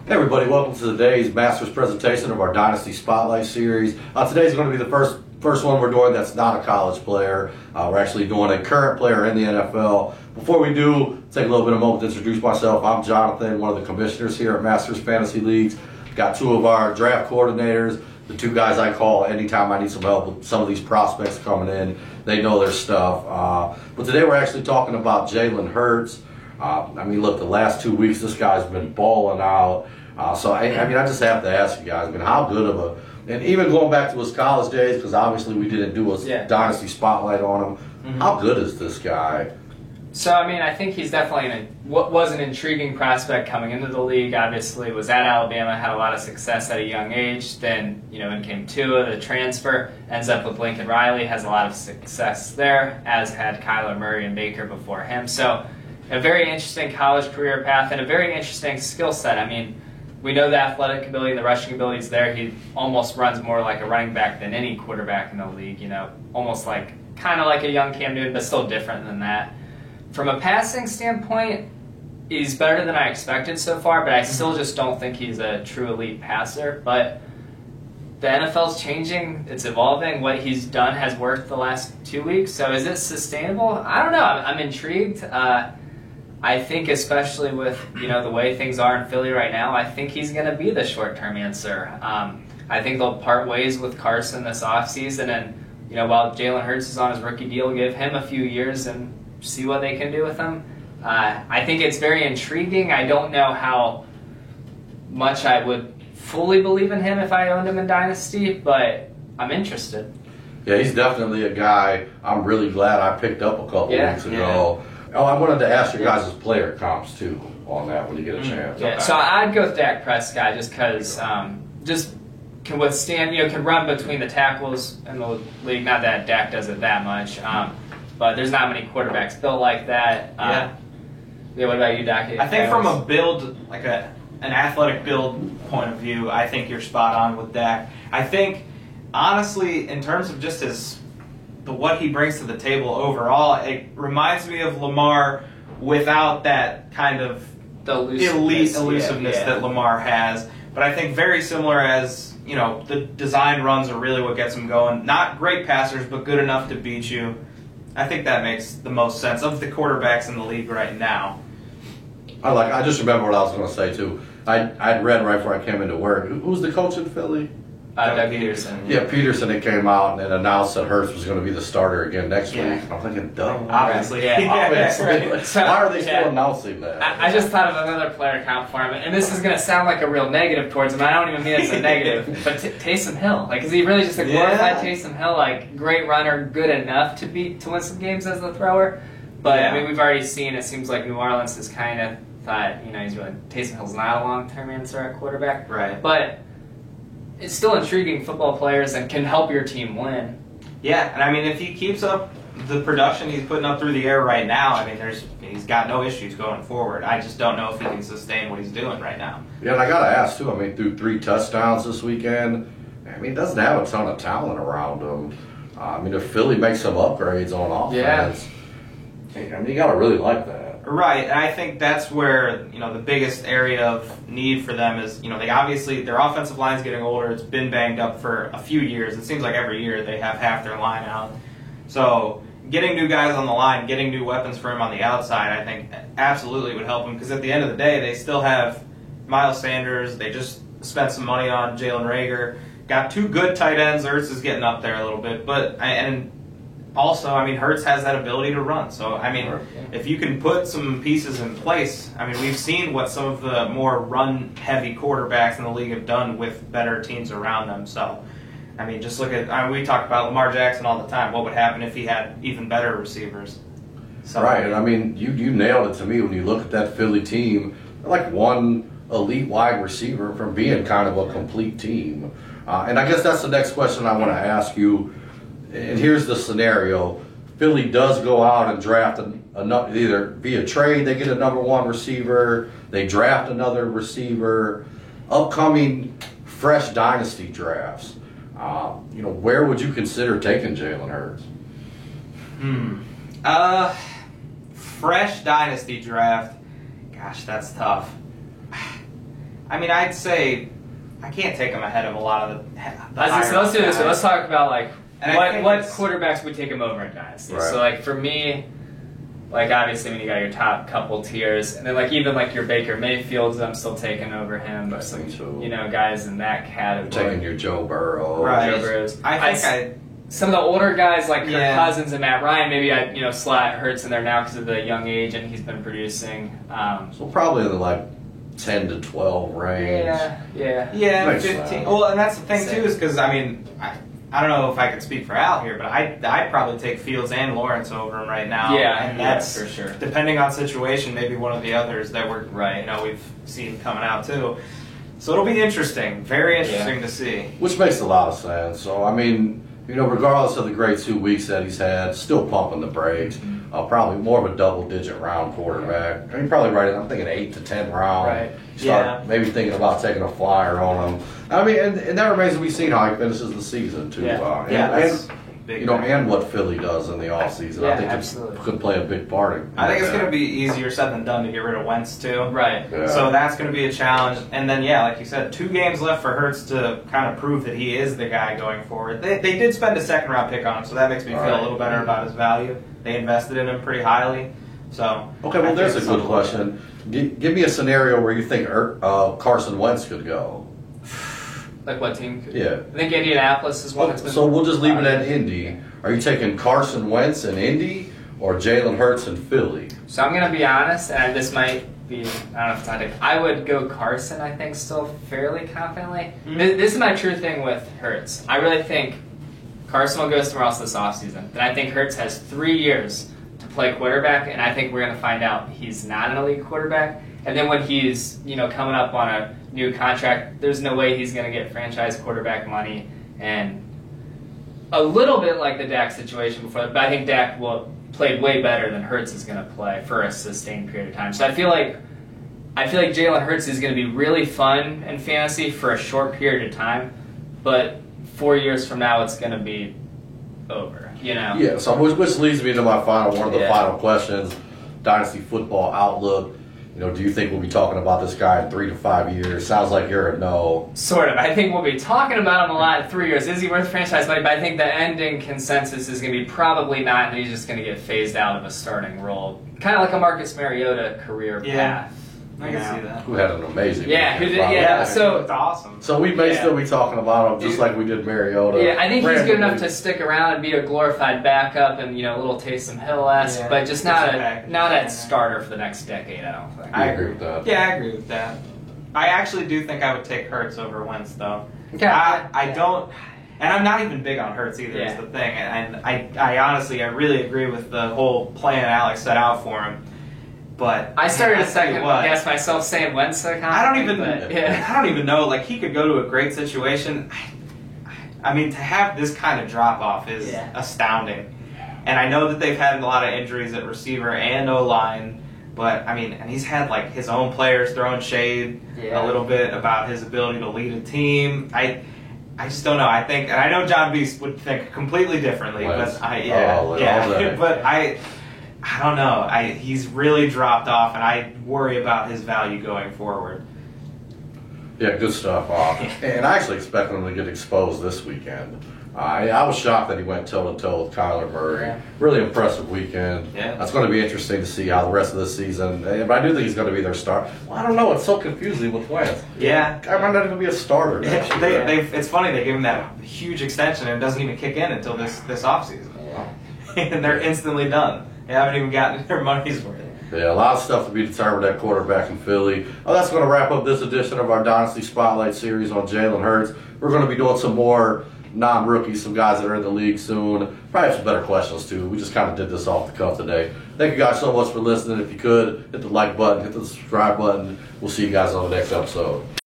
Hey everybody, welcome to today's Masters presentation of our Dynasty Spotlight series. Today's going to be the first one we're doing that's not a college player. We're actually doing a current player in the NFL. Before we do, take a little bit of a moment to introduce myself. I'm Jonathan, one of the commissioners here at Masters Fantasy Leagues. Got two of our draft coordinators, the two guys I call anytime I need some help with some of these prospects coming in. They know their stuff. But today we're actually talking about Jalen Hurts. I mean, look, the last 2 weeks this guy's been balling out. So I just have to ask you guys, how good of a, and even going back to his college days, because obviously we didn't do a Dynasty Spotlight on him, how good is this guy? So, I think he's definitely what was an intriguing prospect coming into the league. Obviously, was at Alabama, had a lot of success at a young age. Then, in came Tua, the transfer, ends up with Lincoln Riley, has a lot of success there, as had Kyler Murray and Baker before him. So, a very interesting college career path and a very interesting skill set. We know the athletic ability and the rushing ability is there. He almost runs more like a running back than any quarterback in the league, almost kind of like a young Cam Newton, but still different than that. From a passing standpoint, he's better than I expected so far, but I still just don't think he's a true elite passer. But the NFL's changing, it's evolving. What he's done has worked the last 2 weeks, so is it sustainable? I don't know. I'm intrigued. I think especially with the way things are in Philly right now, I think he's going to be the short-term answer. I think they'll part ways with Carson this offseason, and while Jalen Hurts is on his rookie deal, give him a few years and see what they can do with him. I think it's very intriguing. I don't know how much I would fully believe in him if I owned him in Dynasty, but I'm interested. Yeah, he's definitely a guy I'm really glad I picked up a couple weeks ago. Oh, I wanted to ask your guys' player comps too on that when you get a chance. Yeah, so I'd go with Dak Prescott just because just can withstand, can run between the tackles in the league. Not that Dak does it that much, but there's not many quarterbacks built like that. What about you, Dak? I think from a build, an athletic build point of view, I think you're spot on with Dak. I think, honestly, in terms of just what he brings to the table overall, it reminds me of Lamar without that kind of elusiveness that Lamar has. But I think very similar as, the design runs are really what gets him going. Not great passers, but good enough to beat you. I think that makes the most sense of the quarterbacks in the league right now. I just remember what I was going to say too. I'd read right before I came into work. Who's the coach in Philly? Doug Peterson. Yeah, Peterson. It came out and announced that Hurts was going to be the starter again next week. I'm thinking, duh. Obviously. Why are they still announcing that? I just thought of another player count for him, and this is going to sound like a real negative towards him. I don't even mean it as a negative, but Taysom Hill. Is he really just a glorified Taysom Hill? Great runner, good enough to win some games as the thrower. But we've already seen. It seems like New Orleans has kind of thought, Taysom Hill's not a long-term answer at quarterback. Right. But it's still intriguing football players and can help your team win. Yeah, and if he keeps up the production he's putting up through the air right now, he's got no issues going forward. I just don't know if he can sustain what he's doing right now. Yeah, and I got to ask too, threw 3 touchdowns this weekend. He doesn't have a ton of talent around him. If Philly makes some upgrades on offense, you got to really like that. Right, and I think that's where, the biggest area of need for them is, their offensive line's getting older. It's been banged up for a few years. It seems like every year they have half their line out. So getting new guys on the line, getting new weapons for him on the outside, I think absolutely would help him, because at the end of the day, they still have Miles Sanders. They just spent some money on Jalen Reagor. Got 2 good tight ends. Hurts is getting up there a little bit, also, Hurts has that ability to run. So, if you can put some pieces in place, we've seen what some of the more run-heavy quarterbacks in the league have done with better teams around them. So, just look at, we talk about Lamar Jackson all the time. What would happen if he had even better receivers? So, right, and you nailed it to me when you look at that Philly team. They're like one elite wide receiver from being kind of a complete team. And I guess that's the next question I want to ask you. And here's the scenario. Philly does go out and draft either via trade, they get a number 1 receiver, they draft another receiver. Upcoming fresh dynasty drafts, where would you consider taking Jalen Hurts? Fresh dynasty draft. Gosh, that's tough. I mean, I'd say I can't take him ahead of a lot of the Let's do this. guys. Let's talk about like And what quarterbacks would take him over in Dynasty. Right. So like for me, like obviously when you got your top couple tiers, and then like even like your Baker Mayfields, I'm still taking over him. But some guys in that category. Taking your Joe Burrow. Right. Joe Burrows. I think some of the older guys like Kirk Yeah. Cousins and Matt Ryan, maybe I slot Hurts in there now because of the young age and he's been producing. So probably in the like 10 to 12 range. Yeah, Makes 15. sense. Well, and that's the thing too, is because I mean, I don't know if I could speak for Al here, but I'd probably take Fields and Lawrence over him right now. And that's for sure. Depending on situation, maybe one of the others that we're Right. we've seen coming out too. So it'll be interesting, very interesting to see. Which makes a lot of sense. So, I mean, regardless of the great 2 weeks that he's had, still pumping the brakes. Probably more of a double-digit round quarterback. I mean, probably right. I'm thinking 8 to 10 round. Right. Start maybe thinking about taking a flyer on him. I mean, and that remains to be seen how he finishes the season too. That's big. And what Philly does in the offseason. I think it could play a big part. I think it's going to be easier said than done to get rid of Wentz too. Right. Yeah. So that's going to be a challenge. And then, like you said, 2 games left for Hurts to kind of prove that he is the guy going forward. They did spend a second-round pick on him, so that makes me feel a little better about his value. They invested in him pretty highly. So okay, well, there's a good question. Give me a scenario where you think Carson Wentz could go. Like what team? Yeah. I think Indianapolis is one that's been. So we'll just leave it at Indy. Are you taking Carson Wentz in Indy or Jalen Hurts in Philly? So I'm going to be honest, and this might be, I don't know if it's not. I would go Carson, I think, still fairly confidently. This is my true thing with Hurts. I really think Carson will go somewhere else this offseason. Then I think Hurts has 3 years to play quarterback, and I think we're going to find out he's not an elite quarterback. And then when he's coming up on a new contract, there's no way he's going to get franchise quarterback money. And a little bit like the Dak situation before, but I think Dak played way better than Hurts is going to play for a sustained period of time. So I feel like Jalen Hurts is going to be really fun in fantasy for a short period of time, but 4 years from now it's going to be over. Yeah. So which leads me to my one of the final questions: Dynasty Football Outlook. Do you think we'll be talking about this guy in 3 to 5 years? Sounds like you're a no. Sort of. I think we'll be talking about him a lot in 3 years. Is he worth franchise money? But I think the ending consensus is going to be probably not, and he's just going to get phased out of a starting role. Kind of like a Marcus Mariota career path. I can see that. Who had an amazing who did, So it's awesome. So we may still be talking about him just like we did Mariota. Yeah, I think he's good enough to stick around and be a glorified backup and a little Taysom Hill-esque, but just not a starter for the next decade, I don't think. I agree with that. Yeah, I agree with that. I actually do think I would take Hurts over Wentz, though. Yeah. I don't, and I'm not even big on Hurts either, is the thing. And I honestly, I really agree with the whole plan Alex set out for him. But I started to second guess myself saying Wentz. I don't even know. Like, he could go to a great situation. I mean, to have this kind of drop off is astounding. And I know that they've had a lot of injuries at receiver and O-line, but I mean, and he's had like his own players throwing shade a little bit about his ability to lead a team. I just don't know. I think, and I know John Beast would think completely differently, but but I don't know. He's really dropped off, and I worry about his value going forward. Yeah, good stuff. And I actually expect him to get exposed this weekend. I was shocked that he went toe-to-toe with Kyler Murray. Yeah. Really impressive weekend. Yeah. That's going to be interesting to see how the rest of the season. But I do think he's going to be their star. Well, I don't know. It's so confusing with Wentz. Yeah. I might not even be a starter next year. It's funny. They gave him that huge extension, and it doesn't even kick in until this offseason. Wow. And they're instantly done. They haven't even gotten their money's worth. Yeah, a lot of stuff to be determined at quarterback in Philly. That's going to wrap up this edition of our Dynasty Spotlight series on Jalen Hurts. We're going to be doing some more non-rookies, some guys that are in the league soon. Probably have some better questions, too. We just kind of did this off the cuff today. Thank you guys so much for listening. If you could, hit the like button, hit the subscribe button. We'll see you guys on the next episode.